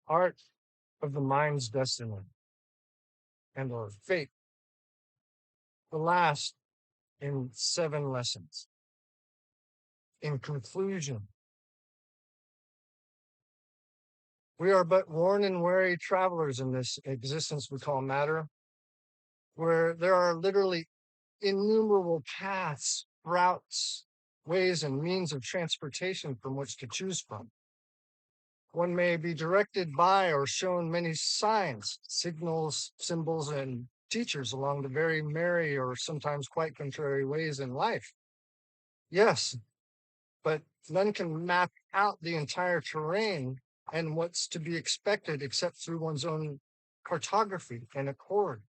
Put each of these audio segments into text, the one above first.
art of the mind's destiny and or fate, the last in 7 lessons. In conclusion, we are but worn and weary travelers in this existence we call matter, where there are literally innumerable paths, routes, ways, and means of transportation from which to choose from. One may be directed by or shown many signs, signals, symbols, and teachers along the very merry or sometimes quite contrary ways in life. Yes, but none can map out the entire terrain and what's to be expected except through one's own cartography and accord,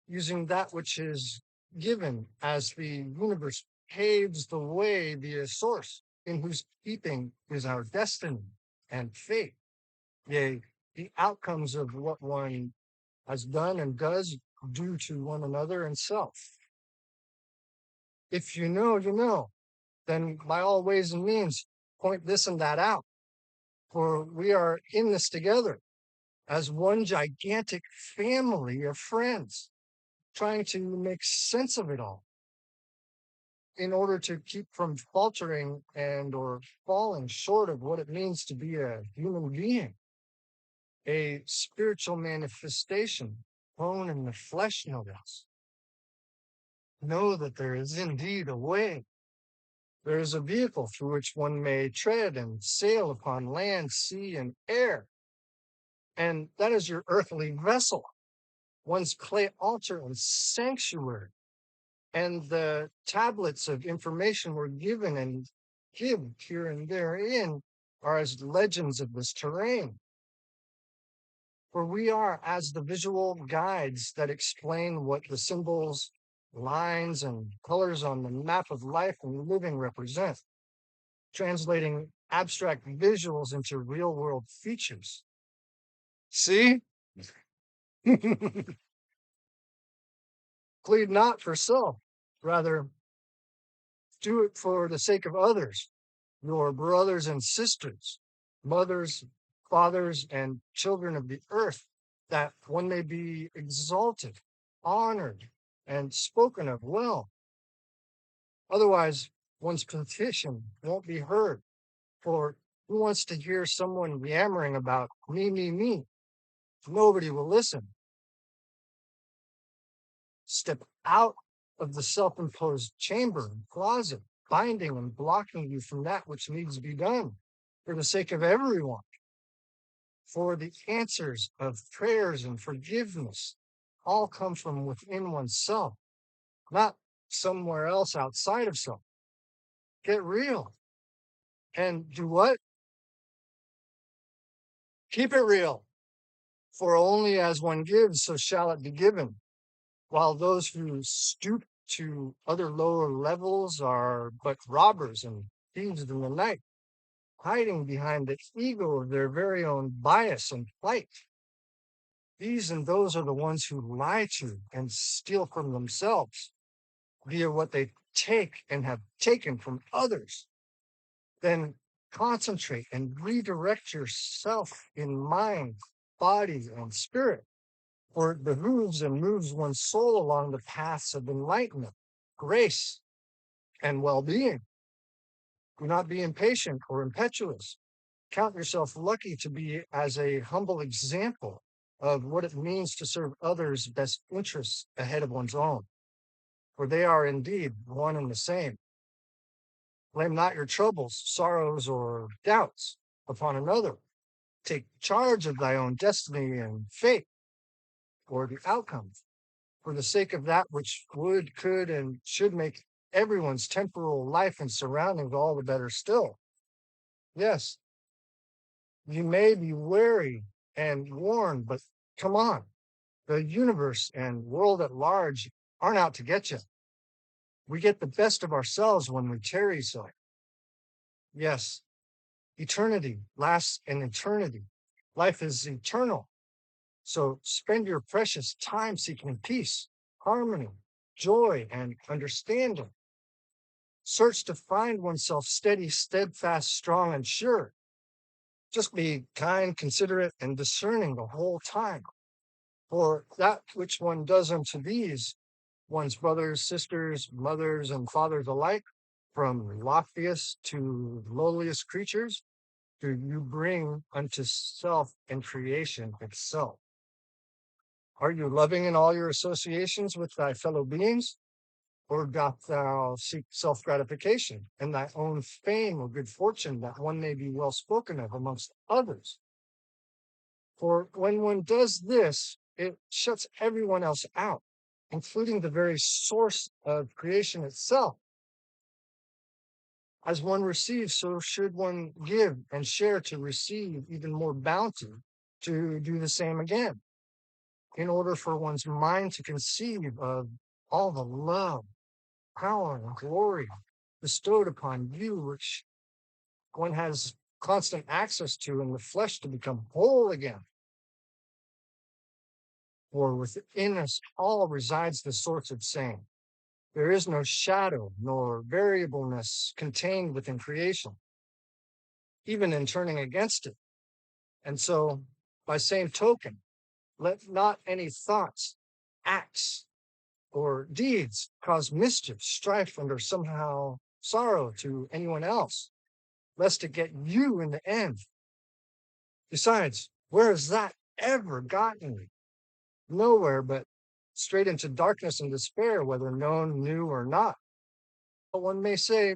using that which is given as the universe paves the way via source, in whose keeping is our destiny and fate. Yea, the outcomes of what one has done and does do to one another and self. If you know, you know, then by all ways and means, point this and that out. For we are in this together as one gigantic family of friends, trying to make sense of it all in order to keep from faltering and or falling short of what it means to be a human being, a spiritual manifestation, born in the flesh, no less. Know that there is indeed a way. There is a vehicle through which one may tread and sail upon land, sea, and air. And that is your earthly vessel, one's clay altar and sanctuary. And the tablets of information were given and given here and therein are as legends of this terrain. For we are as the visual guides that explain what the symbols, lines, and colors on the map of life and living represent, translating abstract visuals into real world features. See? Plead not for self, rather, do it for the sake of others, your brothers and sisters, mothers, fathers, and children of the earth, that one may be exalted, honored, and spoken of well. Otherwise, one's petition won't be heard, for who wants to hear someone yammering about me, me, me? Nobody will listen. Step out of the self-imposed chamber and closet, binding and blocking you from that which needs to be done for the sake of everyone. For the answers of prayers and forgiveness all come from within oneself, not somewhere else outside of self. Get real. And do what? Keep it real. For only as one gives, so shall it be given. While those who stoop to other lower levels are but robbers and thieves in the night, hiding behind the ego of their very own bias and plight. These and those are the ones who lie to and steal from themselves via what they take and have taken from others. Then concentrate and redirect yourself in mind, body, and spirit, for it behooves and moves one's soul along the paths of enlightenment, grace, and well-being. Do not be impatient or impetuous. Count yourself lucky to be as a humble example of what it means to serve others' best interests ahead of one's own, for they are indeed one and the same. Blame not your troubles, sorrows, or doubts upon another. Take charge of thy own destiny and fate, or the outcomes, for the sake of that which would, could, and should make everyone's temporal life and surroundings all the better still. Yes, you may be weary and worn, but come on. The universe and world at large aren't out to get you. We get the best of ourselves when we tarry so. Yes, eternity lasts an eternity. Life is eternal. So spend your precious time seeking peace, harmony, joy, and understanding. Search to find oneself steady, steadfast, strong, and sure. Just be kind, considerate, and discerning the whole time. For that which one does unto these, one's brothers, sisters, mothers, and fathers alike, from loftiest to lowliest creatures, do you bring unto self and creation itself. Are you loving in all your associations with thy fellow beings? Or doth thou seek self gratification and thy own fame or good fortune, that one may be well spoken of amongst others? For when one does this, it shuts everyone else out, including the very source of creation itself. As one receives, so should one give and share to receive even more bounty to do the same again, in order for one's mind to conceive of all the love, power, and glory bestowed upon you, which one has constant access to in the flesh to become whole again. For within us all resides the source of saying. There is no shadow nor variableness contained within creation, even in turning against it. And so, by same token, let not any thoughts, acts, or deeds cause mischief, strife, or somehow sorrow to anyone else, lest it get you in the end. Besides, where has that ever gotten you? Nowhere, but straight into darkness and despair, whether known, new, or not. But one may say,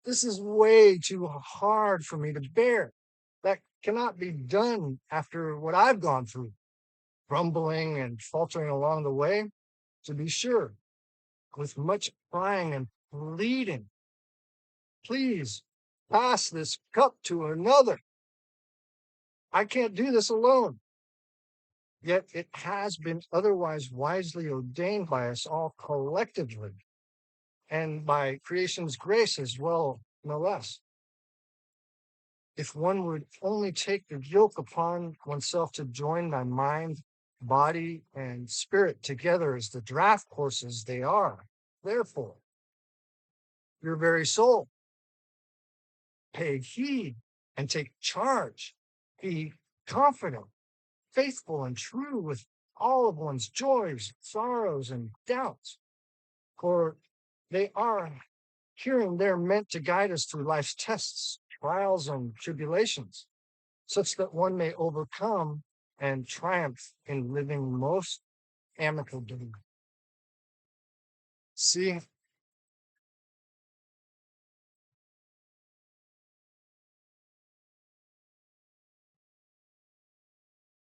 this is way too hard for me to bear. That cannot be done after what I've gone through, grumbling and faltering along the way, to be sure, with much crying and pleading. Please pass this cup to another. I can't do this alone. Yet it has been otherwise wisely ordained by us all collectively, and by creation's grace as well, no less. If one would only take the yoke upon oneself to join thy mind, body, and spirit together as the draft horses they are, therefore, your very soul, pay heed and take charge. Be confident, faithful, and true with all of one's joys, sorrows, and doubts, for they are herein they're meant to guide us through life's tests, trials, and tribulations, such that one may overcome and triumph in living most amicably. See,